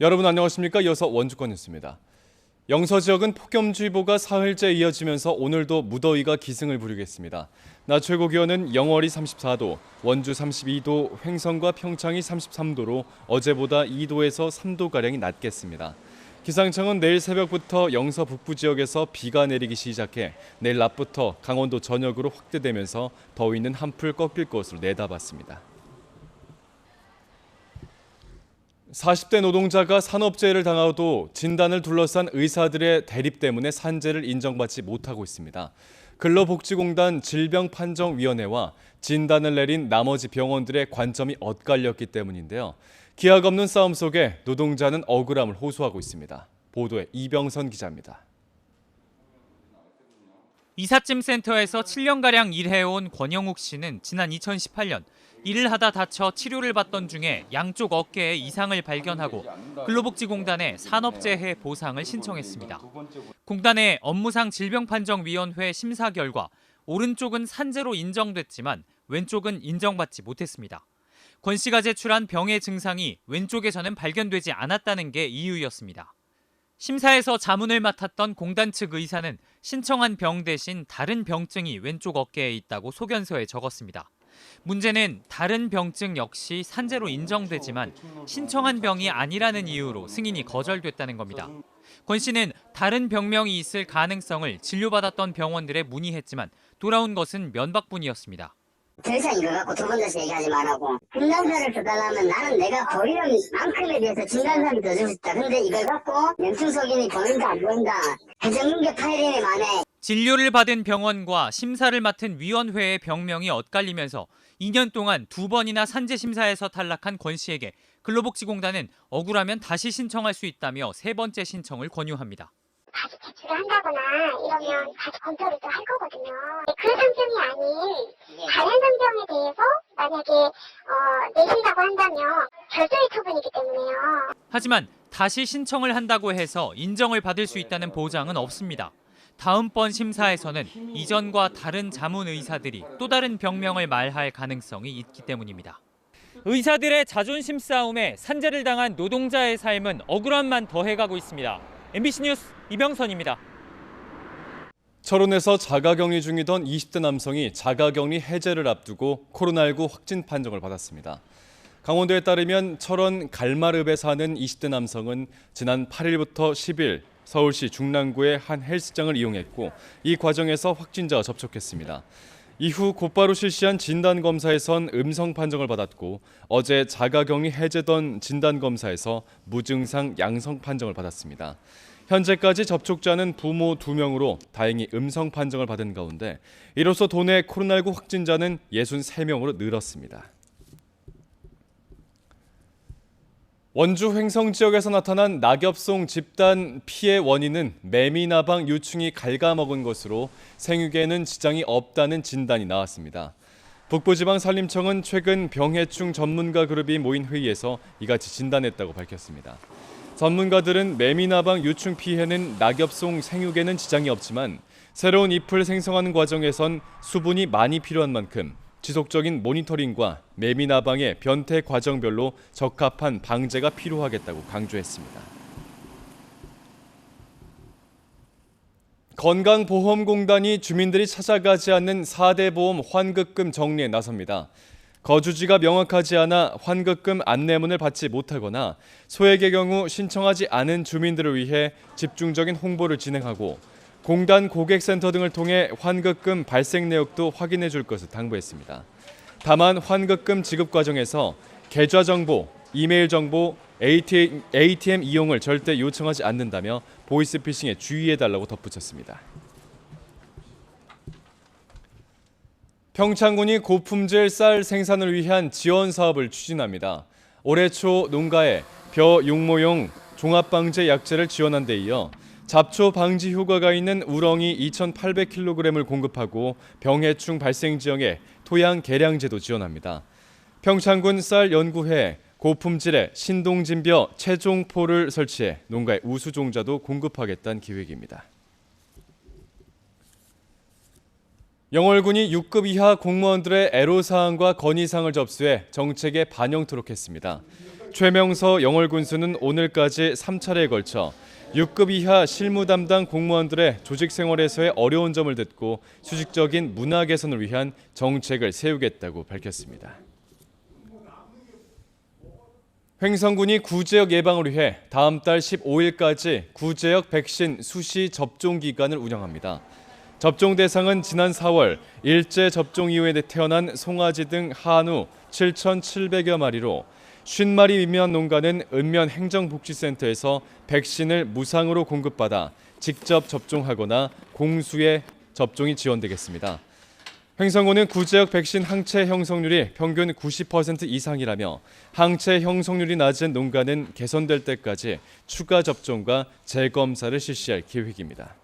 여러분 안녕하십니까? 이어서 원주권 뉴스입니다. 영서 지역은 폭염주의보가 사흘째 이어지면서 오늘도 무더위가 기승을 부리겠습니다. 낮 최고 기온은 영월이 34도, 원주 32도, 횡성과 평창이 33도로 어제보다 2도에서 3도가량이 낮겠습니다. 기상청은 내일 새벽부터 영서 북부 지역에서 비가 내리기 시작해 내일 낮부터 강원도 전역으로 확대되면서 더위는 한풀 꺾일 것으로 내다봤습니다. 40대 노동자가 산업재해를 당하도 진단을 둘러싼 의사들의 대립 때문에 산재를 인정받지 못하고 있습니다. 근로복지공단 질병판정위원회와 진단을 내린 나머지 병원들의 관점이 엇갈렸기 때문인데요. 기약 없는 싸움 속에 노동자는 억울함을 호소하고 있습니다. 보도에 이병선 기자입니다. 이삿짐 센터에서 7년가량 일해온 권영욱 씨는 지난 2018년 일을 하다 다쳐 치료를 받던 중에 양쪽 어깨에 이상을 발견하고 근로복지공단에 산업재해 보상을 신청했습니다. 공단의 업무상 질병판정위원회 심사 결과 오른쪽은 산재로 인정됐지만 왼쪽은 인정받지 못했습니다. 권 씨가 제출한 병의 증상이 왼쪽에서는 발견되지 않았다는 게 이유였습니다. 심사에서 자문을 맡았던 공단 측 의사는 신청한 병 대신 다른 병증이 왼쪽 어깨에 있다고 소견서에 적었습니다. 문제는 다른 병증 역시 산재로 인정되지만 신청한 병이 아니라는 이유로 승인이 거절됐다는 겁니다. 권 씨는 다른 병명이 있을 가능성을 진료받았던 병원들에 문의했지만 돌아온 것은 면박뿐이었습니다. 더 이상 이거 갖고 두 번 다시 얘기하지 말라고. 진단서를 써달라면 나는 내가 보이는 만큼에 비해서 진단서를 더 주고 싶다. 근데 이걸 갖고 명충석이니 보인다 안 보인다. 해적문제 파일이 많네. 진료를 받은 병원과 심사를 맡은 위원회의 병명이 엇갈리면서 2년 동안 2번이나 산재 심사에서 탈락한 권 씨에게 근로복지공단은 억울하면 다시 신청할 수 있다며 세 번째 신청을 권유합니다. 다시 제출을 한다거나 이러면 다시 검토를 또 할 거거든요. 그 상병이 아닌 다른 상병에 대해서 만약에 내신다고 한다면 별도의 처분이기 때문에요. 하지만 다시 신청을 한다고 해서 인정을 받을 수 있다는 보장은 없습니다. 다음번 심사에서는 이전과 다른 자문 의사들이 또 다른 병명을 말할 가능성이 있기 때문입니다. 의사들의 자존심 싸움에 산재를 당한 노동자의 삶은 억울함만 더해가고 있습니다. MBC 뉴스 이병선입니다. 철원에서 자가격리 중이던 20대 남성이 자가격리 해제를 앞두고 코로나19 확진 판정을 받았습니다. 강원도에 따르면 철원 갈마읍에 사는 20대 남성은 지난 8일부터 10일 서울시 중랑구의 한 헬스장을 이용했고 이 과정에서 확진자가 접촉했습니다. 이후 곧바로 실시한 진단검사에선 음성 판정을 받았고 어제 자가격리 해제던 진단검사에서 무증상 양성 판정을 받았습니다. 현재까지 접촉자는 부모 2명으로 다행히 음성 판정을 받은 가운데 이로써 도내 코로나19 확진자는 63명으로 늘었습니다. 원주 횡성 지역에서 나타난 낙엽송 집단 피해 원인은 매미나방 유충이 갉아먹은 것으로 생육에는 지장이 없다는 진단이 나왔습니다. 북부지방산림청은 최근 병해충 전문가 그룹이 모인 회의에서 이같이 진단했다고 밝혔습니다. 전문가들은 매미나방 유충 피해는 낙엽송 생육에는 지장이 없지만 새로운 잎을 생성하는 과정에선 수분이 많이 필요한 만큼 지속적인 모니터링과 매미나방의 변태 과정별로 적합한 방제가 필요하겠다고 강조했습니다. 건강보험공단이 주민들이 찾아가지 않는 4대 보험 환급금 정리에 나섭니다. 거주지가 명확하지 않아 환급금 안내문을 받지 못하거나 소액의 경우 신청하지 않은 주민들을 위해 집중적인 홍보를 진행하고 공단 고객센터 등을 통해 환급금 발생 내역도 확인해 줄 것을 당부했습니다. 다만 환급금 지급 과정에서 계좌 정보, 이메일 정보, ATM 이용을 절대 요청하지 않는다며 보이스피싱에 주의해달라고 덧붙였습니다. 평창군이 고품질 쌀 생산을 위한 지원 사업을 추진합니다. 올해 초 농가에 벼 용모용 종합방제 약재를 지원한 데 이어 잡초 방지 효과가 있는 우렁이 2,800kg을 공급하고 병해충 발생 지역에 토양 개량제도 지원합니다. 평창군 쌀 연구회에 고품질의 신동진벼 최종포를 설치해 농가에 우수종자도 공급하겠다는 계획입니다. 영월군이 6급 이하 공무원들의 애로사항과 건의사항을 접수해 정책에 반영토록 했습니다. 최명서 영월군수는 오늘까지 3차례에 걸쳐 6급 이하 실무 담당 공무원들의 조직 생활에서의 어려운 점을 듣고 수직적인 문화 개선을 위한 정책을 세우겠다고 밝혔습니다. 횡성군이 구제역 예방을 위해 다음 달 15일까지 구제역 백신 수시 접종 기간을 운영합니다. 접종 대상은 지난 4월 일제 접종 이후에 태어난 송아지 등 한우 7,700여 마리로 50마리 미만 농가는 읍면 행정복지센터에서 백신을 무상으로 공급받아 직접 접종하거나 공수의 접종이 지원되겠습니다. 횡성군은 구제역 백신 항체 형성률이 평균 90% 이상이라며 항체 형성률이 낮은 농가는 개선될 때까지 추가 접종과 재검사를 실시할 계획입니다.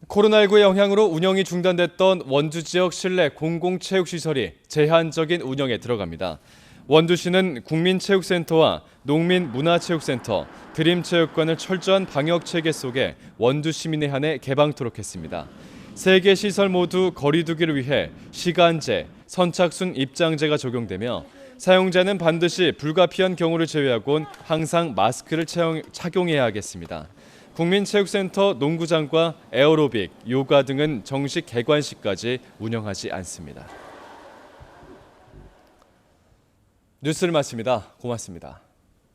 코로나19의 영향으로 운영이 중단됐던 원주 지역 실내 공공체육시설이 제한적인 운영에 들어갑니다. 원주시는 국민체육센터와 농민문화체육센터, 드림체육관을 철저한 방역체계 속에 원주 시민에 한해 개방토록 했습니다. 3개 시설 모두 거리 두기를 위해 시간제, 선착순 입장제가 적용되며 사용자는 반드시 불가피한 경우를 제외하곤 항상 마스크를 착용해야 하겠습니다. 국민체육센터 농구장과 에어로빅, 요가 등은 정식 개관식까지 운영하지 않습니다. 뉴스를 마칩니다. 고맙습니다.